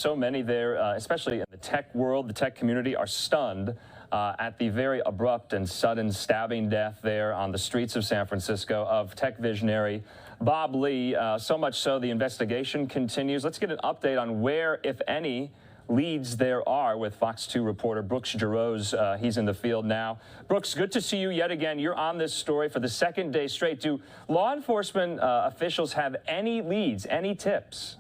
so many there, especially in the tech world, the tech community, are stunned at the very abrupt and sudden stabbing death there on the streets of San Francisco of tech visionary Bob Lee. So much so the investigation continues. Let's get an update on where, if any, leads there are with Fox 2 reporter Brooks Giroux. He's in the field now. Brooks, good to see you yet again. You're on this story for the second day straight. Do law enforcement officials have any leads, any tips?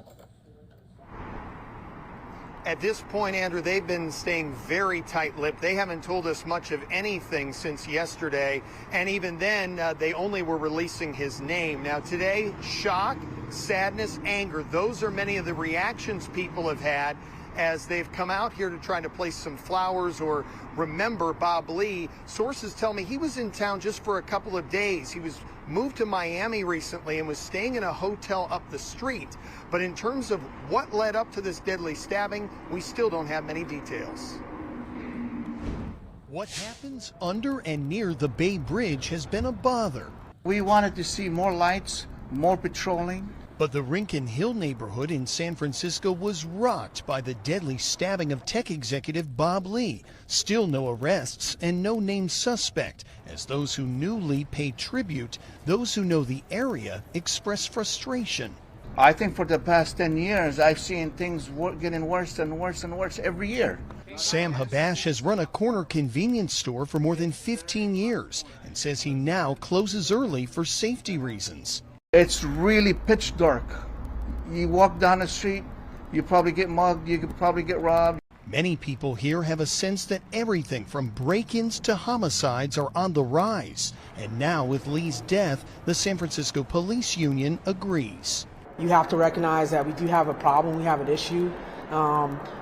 At this point, Andrew, they've been staying very tight-lipped. They haven't told us much of anything since yesterday, and even then, they only were releasing his name. Now today, shock, sadness, anger, those are many of the reactions people have had as they've come out here to try to place some flowers or remember Bob Lee. Sources tell me he was in town just for a couple of days. He was moved to Miami recently and was staying in a hotel up the street. But in terms of what led up to this deadly stabbing, we still don't have many details. What happens under and near the Bay Bridge has been a bother. We wanted to see more lights, more patrolling. But the Rincon Hill neighborhood in San Francisco was rocked by the deadly stabbing of tech executive Bob Lee. Still no arrests and no named suspect, as those who knew Lee pay tribute. Those who know the area express frustration. I think for the past 10 years, I've seen things getting worse and worse and worse every year. Sam Habash has run a corner convenience store for more than 15 years and says he now closes early for safety reasons. It's really pitch dark. You walk down the street, you probably get mugged, you could probably get robbed. Many people here have a sense that everything from break-ins to homicides are on the rise. And now with Lee's death, the San Francisco Police Union agrees. You have to recognize that we do have a problem, we have an issue.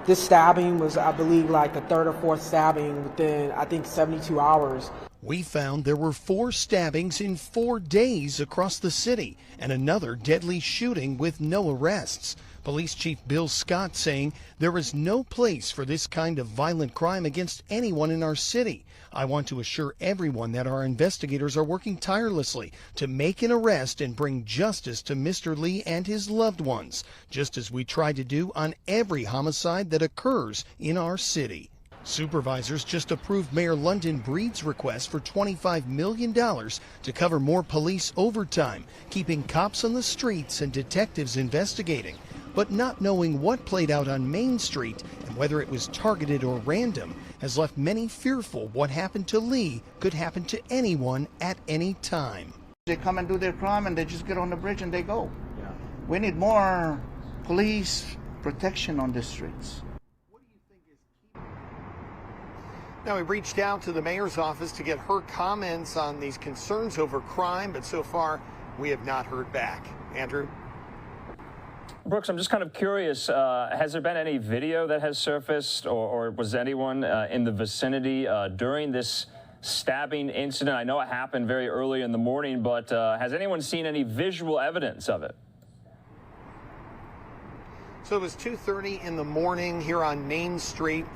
This stabbing was, I believe, like the third or fourth stabbing within, I think, 72 hours. We found there were 4 stabbings in 4 days across the city and another deadly shooting with no arrests. Police Chief Bill Scott saying there is no place for this kind of violent crime against anyone in our city. I want to assure everyone that our investigators are working tirelessly to make an arrest and bring justice to Mr. Lee and his loved ones, just as we try to do on every homicide that occurs in our city. Supervisors just approved Mayor London Breed's request for $25 million to cover more police overtime, keeping cops on the streets and detectives investigating. But not knowing what played out on Main Street and whether it was targeted or random has left many fearful what happened to Lee could happen to anyone at any time. They come and do their crime and they just get on the bridge and they go. Yeah. We need more police protection on the streets. Now, we reached out to the mayor's office to get her comments on these concerns over crime, but so far we have not heard back. Andrew? Brooks, I'm just kind of curious, has there been any video that has surfaced or was anyone in the vicinity during this stabbing incident? I know it happened very early in the morning, but has anyone seen any visual evidence of it? So it was 2:30 in the morning here on Main Street,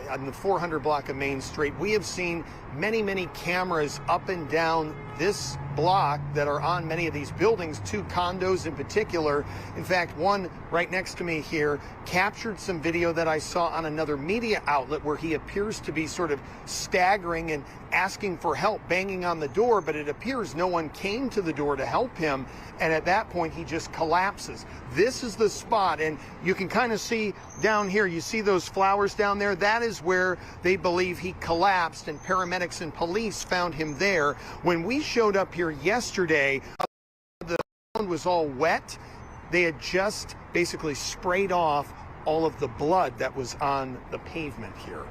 on the 400 block of Main Street. We have seen many, many cameras up and down this block that are on many of these buildings, 2 condos in particular. In fact, one right next to me here captured some video that I saw on another media outlet where he appears to be sort of staggering and asking for help, banging on the door, but it appears no one came to the door to help him. And at that point, he just collapses. This is the spot, and you can kind of see down here, you see those flowers down there? That is where they believe he collapsed, and paramedics and police found him there. When we showed up here yesterday, the ground was all wet. They had just basically sprayed off all of the blood that was on the pavement here.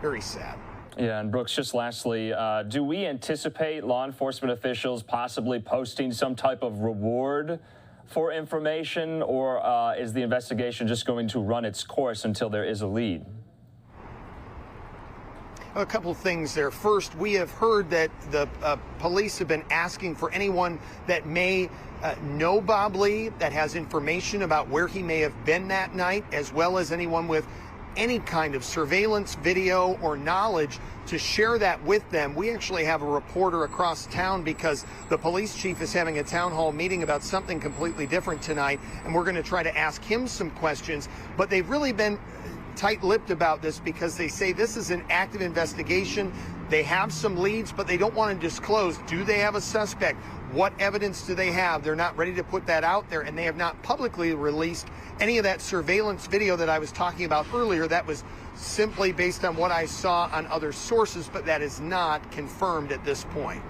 Very sad. Yeah, and Brooks, just lastly, do we anticipate law enforcement officials possibly posting some type of reward for information, or is the investigation just going to run its course until there is a lead? A couple of things there. First, we have heard that the police have been asking for anyone that may know Bob Lee, that has information about where he may have been that night, as well as anyone with any kind of surveillance video or knowledge to share that with them. We actually have a reporter across town because the police chief is having a town hall meeting about something completely different tonight, and we're going to try to ask him some questions. But they've really been tight-lipped about this because they say this is an active investigation. They have some leads, but they don't want to disclose. Do they have a suspect? What evidence do they have? They're not ready to put that out there, and they have not publicly released any of that surveillance video that I was talking about earlier. That was simply based on what I saw on other sources, but that is not confirmed at this point.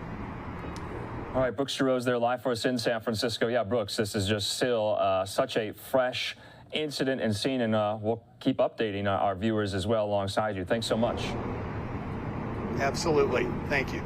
All right, Brooks Giroux there live for us in San Francisco. Yeah, Brooks, this is just still such a fresh incident and scene, and we'll keep updating our viewers as well alongside you. Thanks so much. Absolutely. Thank you.